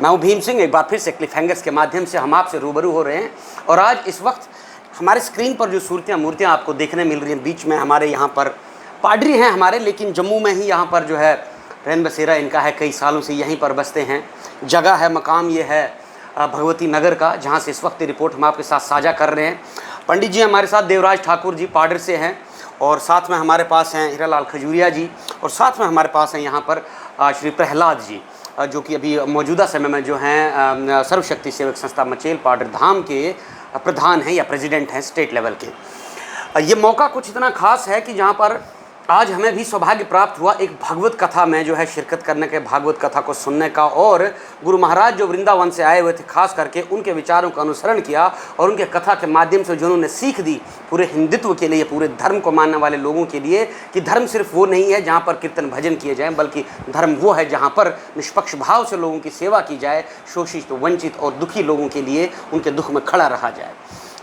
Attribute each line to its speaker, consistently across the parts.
Speaker 1: मैं हूं भीम सिंह। एक बार फिर से क्लिफ हैंगर्स के माध्यम से हम आपसे रूबरू हो रहे हैं और आज इस वक्त हमारे स्क्रीन पर जो सूरतियाँ मूर्तियाँ आपको देखने मिल रही हैं, बीच में हमारे यहाँ पर पादरी हैं हमारे, लेकिन जम्मू में ही यहाँ पर जो है रैन बसेरा इनका है, कई सालों से यहीं पर बसते हैं। जगह है, मकाम ये है भगवती नगर का, जहाँ से इस वक्त ये रिपोर्ट हम आपके साथ साझा कर रहे हैं। पंडित जी हमारे साथ देवराज ठाकुर जी पाडर से हैं और साथ में हमारे पास हैं हीरालाल खजूरिया जी और साथ में हमारे पास हैं यहाँ पर श्री प्रहलाद जी, जो कि अभी मौजूदा समय में जो हैं सर्वशक्ति सेवक संस्था मचेल पाडर धाम के प्रधान हैं या प्रेसिडेंट हैं स्टेट लेवल के। ये मौका कुछ इतना खास है कि जहाँ पर आज हमें भी सौभाग्य प्राप्त हुआ एक भागवत कथा में जो है शिरकत करने के, भागवत कथा को सुनने का, और गुरु महाराज जो वृंदावन से आए हुए थे खास करके उनके विचारों का अनुसरण किया और उनके कथा के माध्यम से जो उन्होंने सीख दी पूरे हिंदुत्व के लिए, पूरे धर्म को मानने वाले लोगों के लिए कि धर्म सिर्फ वो नहीं है जहाँ पर कीर्तन भजन किए जाएँ, बल्कि धर्म वो है जहाँ पर निष्पक्ष भाव से लोगों की सेवा की जाए, शोषित वंचित और दुखी लोगों के लिए उनके दुख में खड़ा रहा जाए।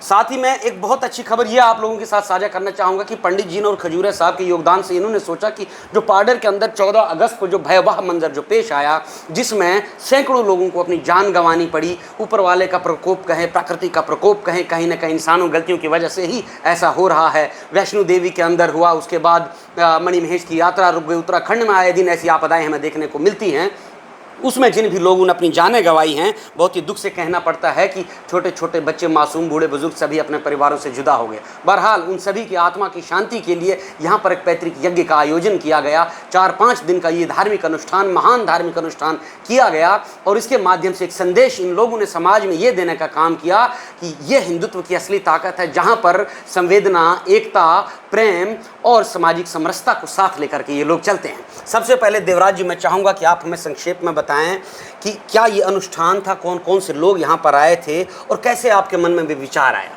Speaker 1: साथ ही मैं एक बहुत अच्छी खबर ये आप लोगों के साथ साझा करना चाहूँगा कि पंडित जी ने और खजूरिया साहब के योगदान से इन्होंने सोचा कि जो पाडर के अंदर 14 अगस्त को जो भयावह मंजर जो पेश आया, जिसमें सैकड़ों लोगों को अपनी जान गंवानी पड़ी, ऊपर वाले का प्रकोप कहें, प्रकृति का प्रकोप कहें, कहीं ना कहीं इंसानों गलतियों की वजह से ही ऐसा हो रहा है। वैष्णो देवी के अंदर हुआ, उसके बाद मणिमहेश की यात्रा रुक गई, उत्तराखंड में आए दिन ऐसी आपदाएँ हमें देखने को मिलती हैं। उसमें जिन भी लोगों ने अपनी जानें गंवाई हैं, बहुत ही दुख से कहना पड़ता है कि छोटे छोटे बच्चे, मासूम, बूढ़े बुजुर्ग सभी अपने परिवारों से जुदा हो गए। बहरहाल उन सभी की आत्मा की शांति के लिए यहाँ पर एक पैतृक यज्ञ का आयोजन किया गया। 4-5 दिन का ये धार्मिक अनुष्ठान, महान धार्मिक अनुष्ठान किया गया और इसके माध्यम से एक संदेश इन लोगों ने समाज में ये देने का काम किया कि ये हिंदुत्व की असली ताकत है, जहाँ पर संवेदना, एकता, प्रेम और सामाजिक समरसता को साथ लेकर के ये लोग चलते हैं। सबसे पहले देवराज जी मैं चाहूँगा कि आप हमें संक्षेप में बताएं कि क्या ये अनुष्ठान था, कौन कौन से लोग यहाँ पर आए थे और कैसे आपके मन में भी विचार आया।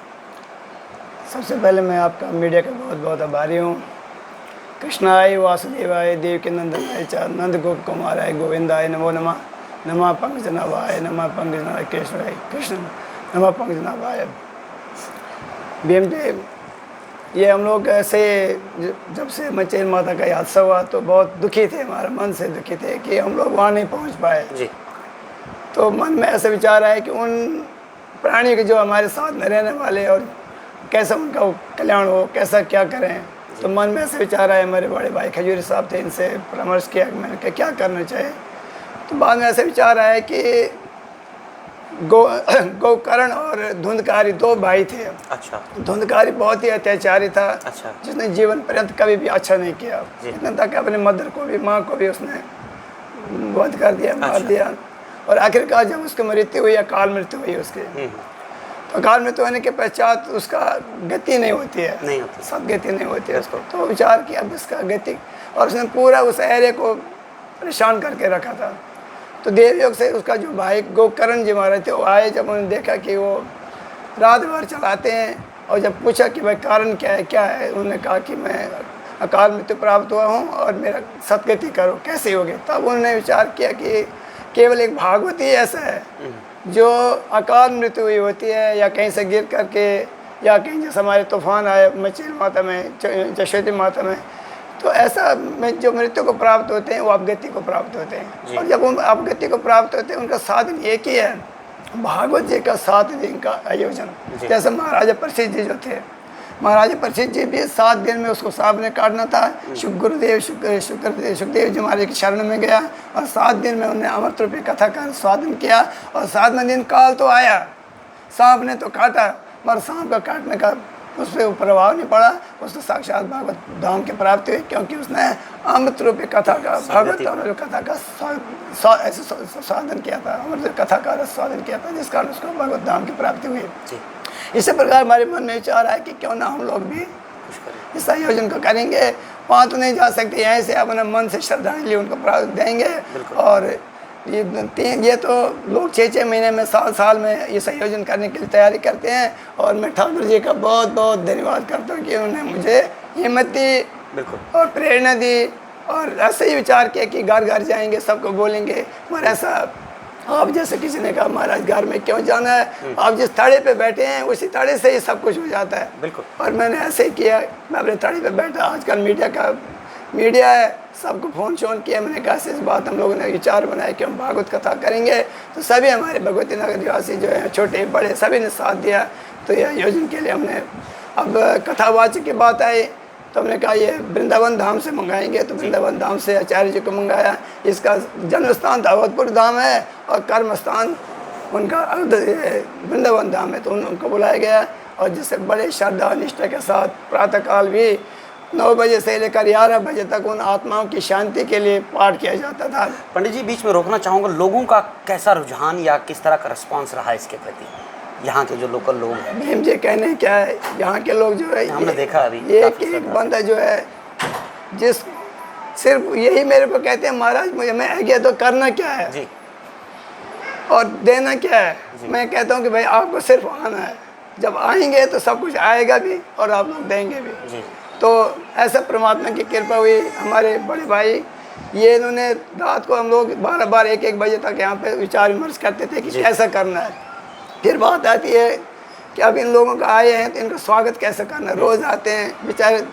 Speaker 2: सबसे पहले मैं आपका मीडिया का बहुत बहुत आभारी हूँ। कृष्णाय वासुदेवाय देवकी नंदनाय च नंद गोप कुमाराय गोविंदाय नमो नमः। नमः पंकजनाभाय, नमः पंकजनाभाय केशवाय कृष्ण, नमः पंकजनाभाय। भीम जी, ये हम लोग ऐसे जब से मचेल माता का हादसा हुआ तो बहुत दुखी थे, हमारे मन से दुखी थे कि हम लोग वहाँ नहीं पहुँच पाए
Speaker 1: जी।
Speaker 2: तो मन में ऐसा विचार आया कि उन प्राणियों के जो हमारे साथ में रहने वाले और कैसा उनका कल्याण हो, कैसा क्या करें। तो मन में ऐसा विचार आया, हमारे बड़े भाई खजूरी साहब थे, इनसे परामर्श किया कि मैंने क्या करना चाहिए। तो बाद में ऐसा विचार आया कि गोकर्ण और धुंधकारी 2 भाई थे।
Speaker 1: अच्छा।
Speaker 2: धुंधकारी बहुत ही अत्याचारी था।
Speaker 1: अच्छा।
Speaker 2: जिसने जीवन पर्यंत कभी भी अच्छा नहीं किया, इतना तक अपने मदर को भी, माँ को भी उसने वध कर दिया, मार दिया। और आखिरकार जब उसकी मृत्यु हुई, अकाल मृत्यु हुई उसकी, तो अकाल मृत्यु होने के पश्चात उसका गति नहीं होती है, नहीं होती, सदगति नहीं होती है उसको। तो विचार किया अब इसका गति, और उसने पूरा उस एरिया को परेशान करके रखा था। तो देवयोग से उसका जो भाई गोकर्ण जी महाराज थे वो आए, जब उन्होंने देखा कि वो रात भर चलाते हैं और जब पूछा कि भाई कारण क्या है, उन्होंने कहा कि मैं अकाल मृत्यु प्राप्त हुआ हूँ और मेरा सदगति करो, कैसे होगे। तब उन्होंने विचार किया कि केवल एक भागवत ही ऐसा है जो अकाल मृत्यु हुई होती है या कहीं से गिर करके, या कहीं जैसे हमारे तूफान आए मचेल माता में, जशोदी माता में, तो ऐसा में जो मृत्यु को प्राप्त होते हैं वो अपगति को प्राप्त होते हैं। और जब वो अपगति को प्राप्त होते हैं उनका साधन एक ही है, भागवत जी का 7 दिन का आयोजन। जैसे महाराजा प्रसिद्ध जी जो थे, महाराजा प्रसिद्ध जी भी 7 दिन में उसको सांप ने काटना था। सुखदेव जी महाराज की शरण में गया और 7 दिन में उन्हें अमृत रूपी कथा का स्वादन किया। और 7वें दिन काल तो आया, सांप ने तो काटा, मगर सांप का काटने का उस पर प्रभाव नहीं पड़ा, उसको साक्षात भागवत धाम की प्राप्ति हुई, क्योंकि उसने अमृत रूपी कथा का, भागवत कथा का साधन किया था, अमृत कथा का रस साधन किया था, जिस कारण उसको भागवत धाम की प्राप्ति हुई। इसी प्रकार हमारे मन में विचार है कि क्यों ना हम लोग भी इस आयोजन को करेंगे। वहाँ तो नहीं जा सकते, यहाँ से अपने मन से श्रद्धांजलि उनको देंगे। और ये तो लोग 6-6 महीने में, साल में इस आयोजन करने के लिए तैयारी करते हैं। और मैं ठाकुर जी का बहुत बहुत धन्यवाद करता हूँ कि उन्होंने मुझे हिम्मत दी और प्रेरणा दी और ऐसे ही विचार किया कि घर घर जाएंगे, सबको बोलेंगे। मगर ऐसा आप जैसे किसी ने कहा महाराज घर में क्यों जाना है, आप जिस ताड़े पे बैठे हैं उसी ताड़े से ही सब कुछ हो जाता है। और मैंने ऐसे ही किया, मैं अपने ताड़े पे बैठा। आजकल मीडिया का मीडिया है, सबको फ़ोन शोन किया। मैंने कहा इस बात हम लोगों ने विचार बनाया कि हम भागवत कथा करेंगे। तो सभी हमारे भगवती नगर निवासी जो है, छोटे बड़े, सभी ने साथ दिया। तो यह आयोजन के लिए हमने, अब कथावाचक की बात आई तो हमने कहा ये वृंदावन धाम से मंगाएंगे। तो वृंदावन धाम से आचार्य जी को मंगाया। इसका जन्म स्थान दावतपुर धाम है और कर्म स्थान उनका वृंदावन धाम है। तो उनको बुलाया गया और जिससे बड़े श्रद्धा निष्ठा के साथ प्रातःकाल भी 9 बजे से लेकर 11 बजे तक उन आत्माओं की शांति के लिए पाठ किया जाता था।
Speaker 1: पंडित जी बीच में रोकना चाहूँगा, लोगों का कैसा रुझान या किस तरह का रिस्पांस रहा इसके प्रति, यहाँ के जो लोकल लोग हैं?
Speaker 2: भीम जी कहने क्या है, यहाँ के लोग जो है,
Speaker 1: हमने देखा अभी
Speaker 2: एक एक बंदा जो है, जिस सिर्फ यही मेरे को कहते हैं महाराज मुझे, मैं आ गया तो करना क्या है
Speaker 1: जी,
Speaker 2: और देना क्या है। मैं कहता हूँ कि भाई आपको सिर्फ आना है, जब आएंगे तो सब कुछ आएगा भी और आप लोग देंगे भी
Speaker 1: जी।
Speaker 2: तो ऐसा परमात्मा की कृपा हुई। हमारे बड़े भाई ये इन्होंने रात को हम लोग 12 1 बजे तक यहाँ पे विचार विमर्श करते थे कि कैसा करना है। फिर बात आती है कि अब इन लोगों का आए हैं तो इनका स्वागत कैसे करना है। रोज़ आते हैं बेचारे,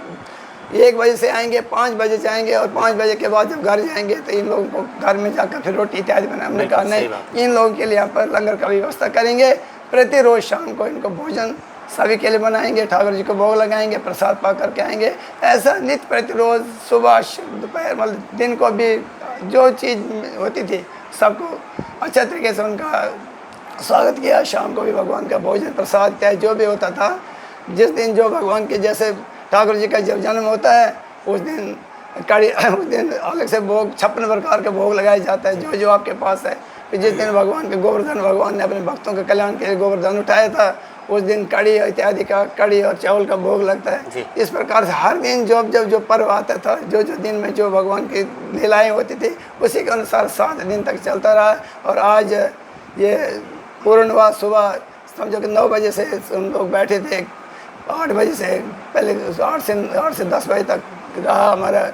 Speaker 2: 1 बजे से आएंगे, 5 बजे जाएंगे और 5 बजे के बाद जब घर जाएंगे तो इन लोगों को घर में जाकर फिर रोटी इत्यादि बनाए। हमने कहा नहीं, इन लोगों के लिए यहाँ पर लंगर का व्यवस्था करेंगे। प्रति रोज़ शाम को इनको भोजन सभी के लिए बनाएंगे, ठाकुर जी को भोग लगाएंगे, प्रसाद पा करके आएंगे। ऐसा नित्य प्रतिरोज़ सुबह दोपहर मतलब दिन को भी जो चीज़ होती थी सबको अच्छा तरीके से उनका स्वागत किया। शाम को भी भगवान का भोजन प्रसाद इत्यादि जो भी होता था। जिस दिन जो भगवान के जैसे ठाकुर जी का जब जन्म होता है उस दिन कड़ी, उस दिन अलग से भोग 56 प्रकार का भोग लगाया जाता है जो आपके पास है। फिर जिस दिन भगवान के गोवर्धन, भगवान ने अपने भक्तों के कल्याण के लिए गोवर्धन उठाया था, उस दिन कड़ी इत्यादि का, कड़ी और चावल का भोग लगता है। इस प्रकार से हर दिन जो पर्व आता था, जो दिन में जो भगवान की लीलाएँ होती थी उसी के अनुसार 7 दिन तक चलता रहा। और आज ये पूर्णवास सुबह समझो कि 9 बजे से हम लोग बैठे थे, 8 बजे से पहले 8 से 10 बजे तक रहा हमारा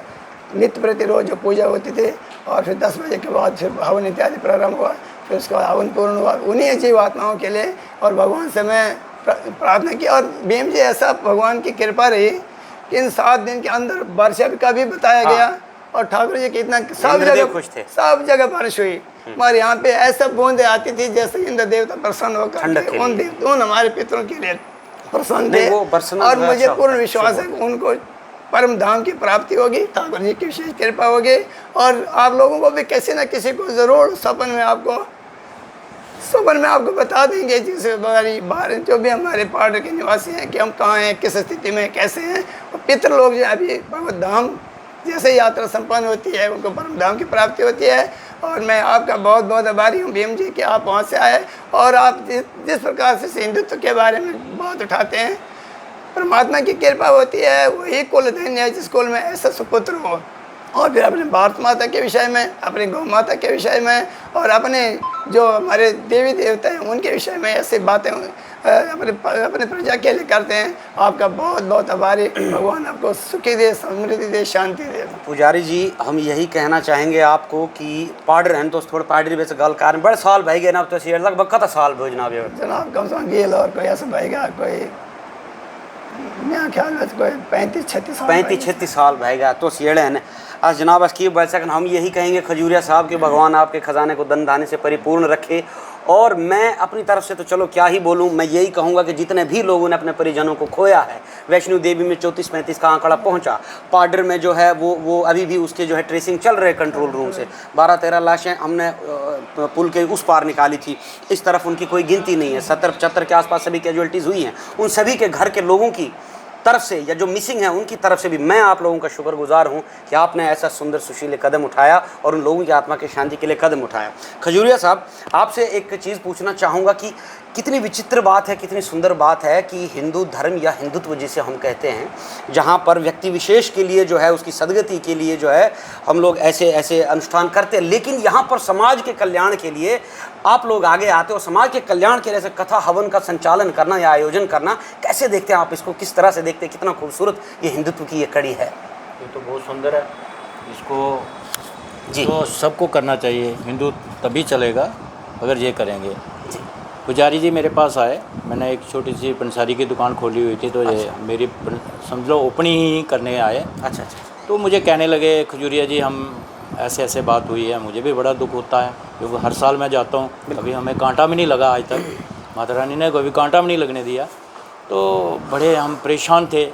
Speaker 2: नित्य प्रतिरोध जो पूजा होती थी। और फिर 10 बजे के बाद फिर हवन इत्यादि प्रारंभ हुआ। फिर उसके बाद हवन पूर्ण हुआ उन्हीं जीव आत्माओं के लिए। और भगवान से मैं प्रार्थना की और भीम जी ऐसा भगवान की कृपा रही कि इन 7 दिन के अंदर वर्षा का भी बताया गया और ठाकुर जी की इतना सब जगह बारिश हुई। हमारे यहाँ पे ऐसा बूंदे आती थी जैसे इंद्र देवता प्रसन्न होकर उन हमारे पितरों के लिए प्रसन्न थे। और मुझे पूर्ण विश्वास है कि उनको परम धाम की प्राप्ति होगी, ठाकुर जी की विशेष कृपा होगी। और आप लोगों को भी किसी न किसी को ज़रूर सपन में आपको बता देंगे, जिससे बाहर जो भी हमारे पहाड़ के निवासी हैं कि हम कहाँ हैं, किस स्थिति में, कैसे हैं। और पितृ लोग जो अभी भगवत धाम जैसे यात्रा संपन्न होती है उनको परम धाम की प्राप्ति होती है। और मैं आपका बहुत बहुत आभारी हूँ भीम जी कि आप वहाँ से आए और आप जिस प्रकार से हिंदुत्व के बारे में बात उठाते हैं, परमात्मा की कृपा होती है। वही कुल धन्य है जिस कुल में ऐसा सुपुत्र हो। और फिर अपने भारत माता के विषय में, अपने गौ माता के विषय में और अपने जो हमारे देवी देवता हैं उनके विषय में ऐसी बातें अपने प्रजा के लिए करते हैं। आपका बहुत बहुत आभारी। भगवान आपको सुखी दे, समृद्धि दे, शांति दे।
Speaker 1: पुजारी जी हम यही कहना चाहेंगे आपको कि पाड़ रहन तो थोड़ा पाड़ी वैसे गल कारण बड़े साल भाई गए ना तो लगभग कत साल भो जनाब
Speaker 2: जनाब कम से कम गेल और कोई ऐसा भाईगा कोई मेरा ख्याल में कोई 35-36
Speaker 1: साल भाईगा तो सीढ़े हैं। आज जनाब अस्कीब बैठ सकन हम यही कहेंगे खजूरिया साहब के भगवान आपके ख़जाने को दन दाने से परिपूर्ण रखे। और मैं अपनी तरफ से तो चलो क्या ही बोलूँ, मैं यही कहूँगा कि जितने भी लोगों ने अपने परिजनों को खोया है, वैष्णो देवी में 34-35 का आंकड़ा पहुँचा, पाडर में जो है वो अभी भी उसके जो है ट्रेसिंग चल रहे कंट्रोल रूम से 12-13 लाशें हमने पुल के उस पार निकाली थी। इस तरफ उनकी कोई गिनती नहीं है। 70-75 के आसपास सभी कैजुअल्टीज़ हुई हैं। उन सभी के घर के लोगों की तरफ से या जो मिसिंग है उनकी तरफ से भी मैं आप लोगों का शुक्रगुजार हूं कि आपने ऐसा सुंदर सुशील कदम उठाया और उन लोगों की आत्मा की शांति के लिए कदम उठाया। खजूरिया साहब आपसे एक चीज़ पूछना चाहूँगा कि कितनी विचित्र बात है, कितनी सुंदर बात है कि हिंदू धर्म या हिंदुत्व जिसे हम कहते हैं, जहाँ पर व्यक्ति विशेष के लिए जो है उसकी सदगति के लिए जो है हम लोग ऐसे अनुष्ठान करते हैं, लेकिन यहाँ पर समाज के कल्याण के लिए आप लोग आगे आते हो। समाज के कल्याण के लिए ऐसे कथा हवन का संचालन करना या आयोजन करना कैसे देखते हैं आप इसको, किस तरह से देखते हैं? कितना खूबसूरत ये हिंदुत्व की ये कड़ी है।
Speaker 3: ये तो बहुत सुंदर है, इसको जी तो सबको करना चाहिए। हिंदू तभी चलेगा अगर ये करेंगे। पुजारी जी मेरे पास आए, मैंने एक छोटी सी पंसारी की दुकान खोली हुई थी तो ये मेरी समझ लो ओपनिंग ही करने आए।
Speaker 1: अच्छा।
Speaker 3: तो मुझे कहने लगे खजूरिया जी हम ऐसे ऐसे बात हुई है, मुझे भी बड़ा दुख होता है क्योंकि हर साल मैं जाता हूँ, कभी हमें कांटा भी नहीं लगा आज तक, माता रानी ने कभी कांटा भी नहीं लगने दिया। तो बड़े हम परेशान थे,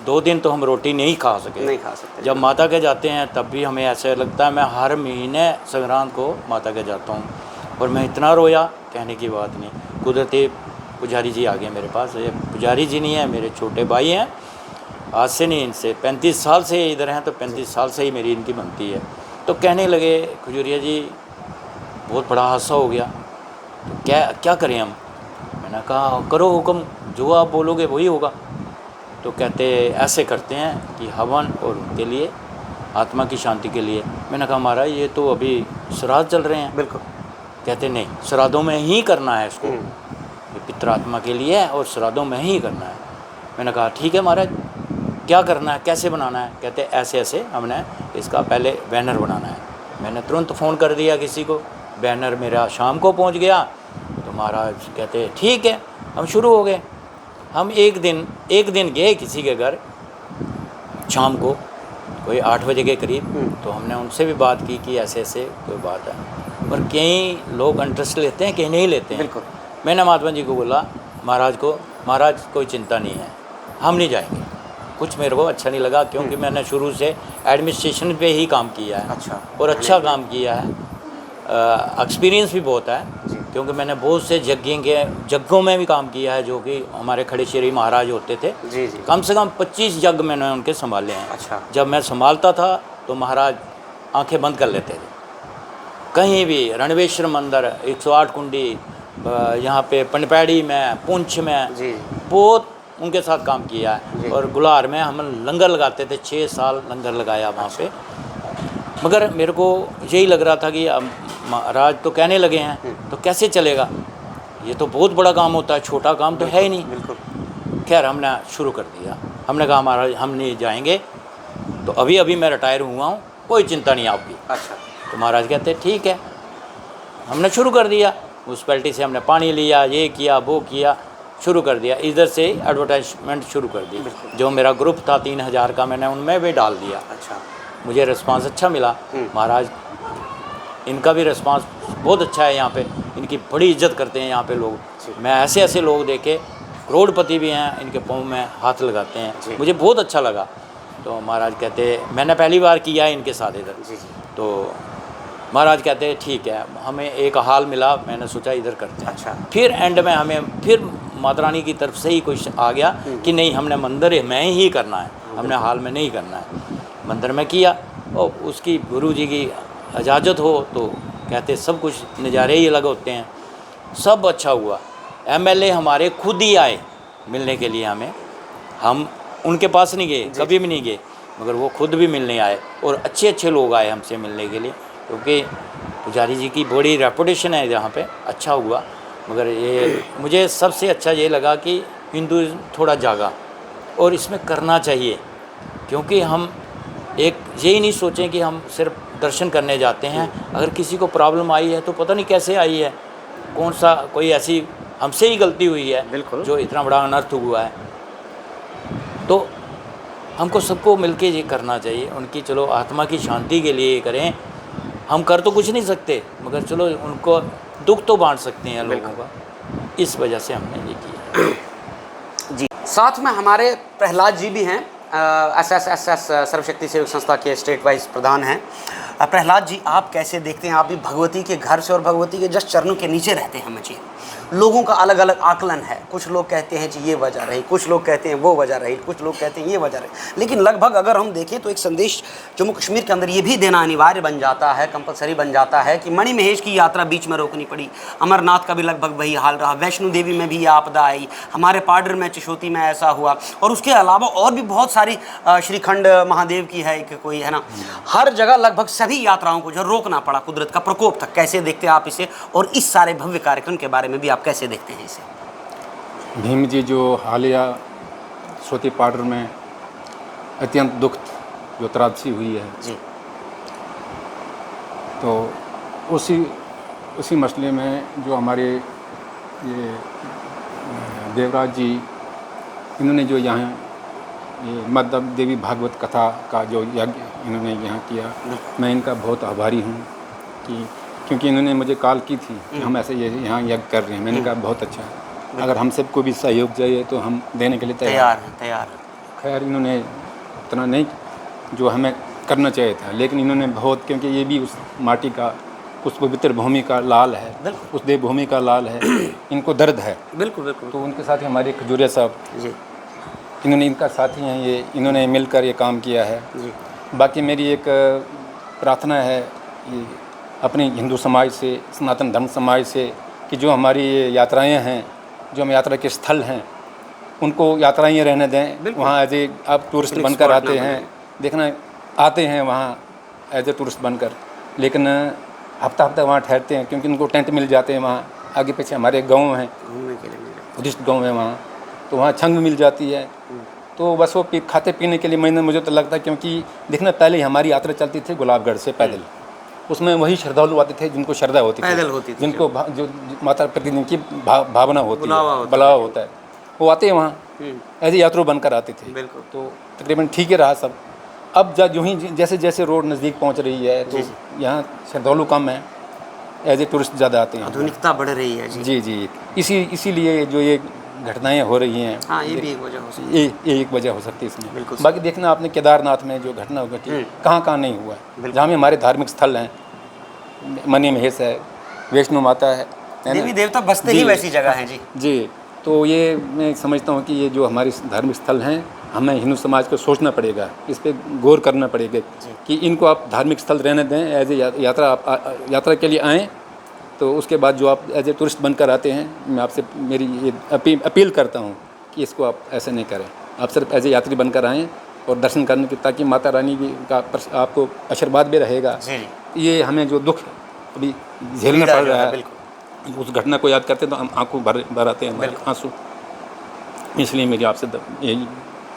Speaker 3: 2 दिन तो हम रोटी नहीं खा सकते। जब माता के जाते हैं तब भी हमें ऐसे लगता है, मैं हर महीने संक्रांत को माता के जाता हूँ और मैं इतना रोया कहने की बात नहीं। कुदरती पुजारी जी आ गए मेरे पास, ये पुजारी जी नहीं है, मेरे छोटे भाई हैं, आज से नहीं, इनसे 35 साल से इधर हैं, तो 35 साल से ही मेरी इनकी बनती है। तो कहने लगे खजूरिया जी बहुत बड़ा हादसा हो गया, तो क्या करें हम? मैंने कहा करो हुक्म, जो आप बोलोगे वही होगा। तो कहते ऐसे करते हैं कि हवन और उनके लिए, आत्मा की शांति के लिए। मैंने कहा महाराज ये तो अभी श्राद्ध चल रहे हैं।
Speaker 1: बिल्कुल।
Speaker 3: कहते नहीं, श्राद्धों में ही करना है इसको, ये पितरात्मा के लिए है और श्राद्धों में ही करना है। मैंने कहा ठीक है महाराज, क्या करना है, कैसे बनाना है? कहते ऐसे ऐसे हमने इसका पहले बैनर बनाना है। मैंने तुरंत फ़ोन कर दिया किसी को, बैनर मेरा शाम को पहुंच गया। तो महाराज कहते ठीक है, हम शुरू हो गए। हम एक दिन गए किसी के घर शाम को, कोई 8 बजे के करीब। तो हमने उनसे भी बात की कि ऐसे ऐसे कोई बात है, और कई लोग इंटरेस्ट लेते हैं, कई नहीं लेते हैं।
Speaker 1: बिल्कुल।
Speaker 3: मैंने महात्मा जी को बोला, महाराज कोई चिंता नहीं है, हम नहीं जाएंगे। कुछ मेरे को अच्छा नहीं लगा क्योंकि मैंने शुरू से एडमिनिस्ट्रेशन पे ही काम किया है।
Speaker 1: अच्छा।
Speaker 3: और अच्छा काम किया है, एक्सपीरियंस भी बहुत है, क्योंकि मैंने बहुत से जग्गों में भी काम किया है, जो कि हमारे खड़े श्री महाराज होते थे।
Speaker 1: जी।
Speaker 3: कम से कम 25 जग मैंने उनके संभाले हैं।
Speaker 1: अच्छा।
Speaker 3: जब मैं संभालता था तो महाराज आंखें बंद कर लेते थे। कहीं भी रणवेश्वर मंदिर, 108 कुंडी, यहाँ पे पनपैड़ी में, पुंछ में,
Speaker 1: जी।
Speaker 3: बहुत उनके साथ काम किया है। और गुलार में हम लंगर लगाते थे, 6 साल लंगर लगाया वहाँ पे। मगर मेरे को यही लग रहा था कि अब महाराज तो कहने लगे हैं तो कैसे चलेगा, ये तो बहुत बड़ा काम होता है, छोटा काम तो है ही नहीं।
Speaker 1: बिल्कुल।
Speaker 3: खैर हमने शुरू कर दिया। हमने कहा महाराज हम नहीं जाएंगे, तो अभी मैं रिटायर हुआ हूँ, कोई चिंता नहीं आपकी।
Speaker 1: अच्छा।
Speaker 3: तो महाराज कहते ठीक है। हमने शुरू कर दिया, म्यूनसिपैलिटी से हमने पानी लिया, ये किया वो किया, शुरू कर दिया। इधर से एडवर्टाइजमेंट शुरू कर दी। जो मेरा ग्रुप था 3000 का, मैंने उनमें भी डाल दिया।
Speaker 1: अच्छा।
Speaker 3: मुझे रिस्पांस अच्छा मिला। महाराज इनका भी रिस्पांस बहुत अच्छा है, यहाँ पे इनकी बड़ी इज्जत करते हैं यहाँ पे लोग। मैं ऐसे ऐसे लोग देखे, करोड़पति भी हैं, इनके पाँव में हाथ लगाते हैं, मुझे बहुत अच्छा लगा। तो महाराज कहते, मैंने पहली बार किया है इनके साथ इधर। तो महाराज कहते ठीक है, हमें एक हाल मिला, मैंने सोचा इधर करते हैं।
Speaker 1: अच्छा।
Speaker 3: फिर एंड में हमें फिर माता रानी की तरफ से ही कुछ आ गया कि नहीं, हमने मंदिर में ही करना है, हमने हाल में नहीं करना है। मंदिर में किया, और उसकी गुरु जी की इजाज़त हो तो कहते सब कुछ नज़ारे ही अलग होते हैं। सब अच्छा हुआ। एमएलए हमारे खुद ही आए मिलने के लिए हमें, हम उनके पास नहीं गए, कभी भी नहीं गए, मगर वो खुद भी मिलने आए, और अच्छे अच्छे लोग आए हमसे मिलने के लिए, क्योंकि पुजारी जी की बड़ी रेपुटेशन है यहाँ पे। अच्छा हुआ। मगर ये मुझे सबसे अच्छा ये लगा कि हिंदुज़्म थोड़ा जागा, और इसमें करना चाहिए, क्योंकि हम एक यही नहीं सोचें कि हम सिर्फ दर्शन करने जाते हैं। अगर किसी को प्रॉब्लम आई है तो पता नहीं कैसे आई है, कौन सा कोई ऐसी हमसे ही गलती हुई है
Speaker 1: बिल्कुल,
Speaker 3: जो इतना बड़ा अनर्थ हुआ है। तो हमको सबको मिलके ये करना चाहिए, उनकी चलो आत्मा की शांति के लिए करें। हम कर तो कुछ नहीं सकते, मगर चलो उनको दुख तो बांट सकते हैं लोगों का। इस वजह से हमने ये किया।
Speaker 1: जी। साथ में हमारे प्रहलाद जी भी हैं, एसएसएस सर्वशक्ति सेवक संस्था के स्टेट वाइज प्रधान हैं। प्रहलाद जी, आप कैसे देखते हैं? आप भी भगवती के घर से और भगवती के जस्ट चरणों के नीचे रहते हैं हमें जी। लोगों का अलग अलग आकलन है, कुछ लोग कहते हैं जी ये वजह रही, कुछ लोग कहते हैं वो वजह रही, कुछ लोग कहते हैं ये वजह रही, लेकिन लगभग अगर हम देखें तो एक संदेश जम्मू कश्मीर के अंदर ये भी देना अनिवार्य बन जाता है, कंपलसरी बन जाता है कि मणि महेश की यात्रा बीच में रोकनी पड़ी। अमरनाथ का भी लगभग वही हाल रहा, वैष्णो देवी में भी ये आपदा आई, हमारे पाडर में, चिशोती में ऐसा हुआ, और उसके अलावा और भी बहुत सारी श्रीखंड महादेव की है एक कोई है ना, हर जगह लगभग सभी यात्राओं को जो रोकना पड़ा, कुदरत का प्रकोप था। कैसे देखते हैं आप इसे, और इस सारे भव्य कार्यक्रम के बारे में भी आप कैसे देखते हैं इसे?
Speaker 4: भीम जी जो हालिया सोती पाडर में अत्यंत दुख जो त्रासदी हुई है
Speaker 1: जी,
Speaker 4: तो उसी मसले में जो हमारे ये देवराज जी, इन्होंने जो यहाँ ये माता देवी भागवत कथा का जो यज्ञ इन्होंने यहाँ किया, मैं इनका बहुत आभारी हूँ कि क्योंकि इन्होंने मुझे कॉल की थी कि हम ऐसे ये यहाँ यज्ञ कर रहे हैं। मैंने कहा बहुत अच्छा है, अगर हम सबको भी सहयोग चाहिए तो हम देने के लिए तैयार हैं।
Speaker 1: तैयार।
Speaker 4: खैर इन्होंने उतना नहीं जो हमें करना चाहिए था, लेकिन इन्होंने बहुत, क्योंकि ये भी उस माटी का, उस पवित्र भूमि का लाल है, उस देवभूमि का लाल है, इनको दर्द है।
Speaker 1: बिल्कुल बिल्कुल।
Speaker 4: तो उनके साथ ही हमारे खजूरिया साहब
Speaker 1: जी
Speaker 4: इन्होंने, इनका साथी हैं ये, इन्होंने मिलकर ये काम किया है।
Speaker 1: जी।
Speaker 4: बाकी मेरी एक प्रार्थना है ये अपने हिंदू समाज से, सनातन धर्म समाज से, कि जो हमारी ये यात्राएँ हैं, जो हम यात्रा के स्थल हैं, उनको यात्राएँ रहने दें। वहाँ एज ए आप टूरिस्ट बनकर आते हैं, देखना आते हैं वहाँ एज ए टूरिस्ट बनकर, लेकिन हफ्ता हफ्ता वहाँ ठहरते हैं, क्योंकि उनको टेंट मिल जाते हैं वहाँ आगे पीछे। हमारे गांव हैं,
Speaker 1: घूमने के लिए
Speaker 4: बुद्धिस्ट गांव है वहाँ, तो वहाँ छंग मिल जाती है। तो बस वो खाते पीने के लिए मुझे तो लगता है, क्योंकि देखना पहले ही हमारी यात्रा चलती थी गुलाबगढ़ से पैदल, उसमें वही श्रद्धालु आते थे जिनको श्रद्धा होती
Speaker 1: पैदल होती थी,
Speaker 4: जिनको जो माता प्रतिदिन की भावना होती है, बुलावा होता है, वो आते हैं वहाँ ऐसे यात्रु बनकर आते थे।
Speaker 1: बिल्कुल।
Speaker 4: तो तकरीबन ठीक ही रहा सब। अब यूँ ही जैसे जैसे रोड नज़दीक पहुँच रही है, तो यहाँ श्रद्धालु कम है, एज ए टूरिस्ट ज़्यादा आते हैं।
Speaker 1: आधुनिकता बढ़ रही है।
Speaker 4: जी जी, इसीलिए जो ये घटनाएं हो रही हैं,
Speaker 1: हाँ, ये भी एक वजह हो सकती है।
Speaker 4: ये एक वजह हो सकती है इसमें।
Speaker 1: बिल्कुल।
Speaker 4: बाकी देखना आपने केदारनाथ में जो घटना घटी, कहाँ कहाँ नहीं हुआ है, जहाँ में हमारे धार्मिक स्थल हैं, मनी महेश है, वैष्णो माता है,
Speaker 1: देवी देवता बसते ही वैसी जगह हैं। जी
Speaker 4: जी। तो ये मैं समझता हूँ कि ये जो हमारे धार्मिक स्थल हैं, हमें हिंदू समाज को सोचना पड़ेगा, इस पर गौर करना पड़ेगा कि इनको आप धार्मिक स्थल रहने दें, एज ए यात्रा के लिए आएँ। तो उसके बाद जो आप एज ए टूरिस्ट बनकर आते हैं, मैं आपसे मेरी ये अपील करता हूँ कि इसको आप ऐसे नहीं करें। आप सिर्फ एज ए यात्री बनकर आएँ और दर्शन करने की, ताकि माता रानी का आपको आशीर्वाद भी रहेगा। ये हमें जो दुख अभी झेलना पड़ रहा है, उस घटना को याद करते तो हम आंखों भर आते हैं हमारे आंसू। इसलिए मेरी आपसे यही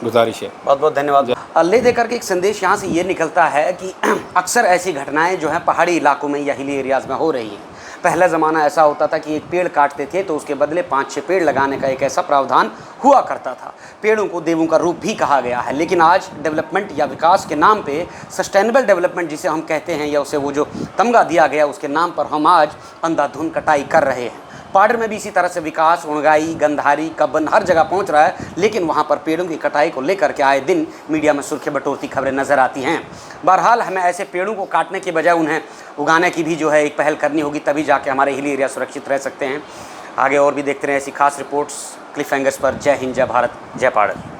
Speaker 4: गुजारिश है।
Speaker 1: बहुत बहुत धन्यवाद। ले दे करके एक संदेश यहाँ से ये निकलता है कि अक्सर ऐसी घटनाएं जो हैं पहाड़ी इलाकों में या हिली एरियाज़ में हो रही हैं। पहला ज़माना ऐसा होता था कि एक पेड़ काटते थे तो उसके बदले 5-6 पेड़ लगाने का एक ऐसा प्रावधान हुआ करता था। पेड़ों को देवों का रूप भी कहा गया है। लेकिन आज डेवलपमेंट या विकास के नाम पे, सस्टेनेबल डेवलपमेंट जिसे हम कहते हैं, या उसे वो जो तमगा दिया गया उसके नाम पर हम आज अंधाधुंध कटाई कर रहे हैं। पाडर में भी इसी तरह से विकास उणगाई, गंधारी, कब्बन हर जगह पहुंच रहा है, लेकिन वहां पर पेड़ों की कटाई को लेकर के आए दिन मीडिया में सुर्खी बटोरती खबरें नजर आती हैं। बहरहाल हमें ऐसे पेड़ों को काटने के बजाय उन्हें उगाने की भी जो है एक पहल करनी होगी, तभी जाके हमारे हिली एरिया सुरक्षित रह सकते हैं। आगे और भी देखते रहे ऐसी खास रिपोर्ट्स क्लिफ हैंगर्स पर। जय हिंद, जय भारत, जय पाडर।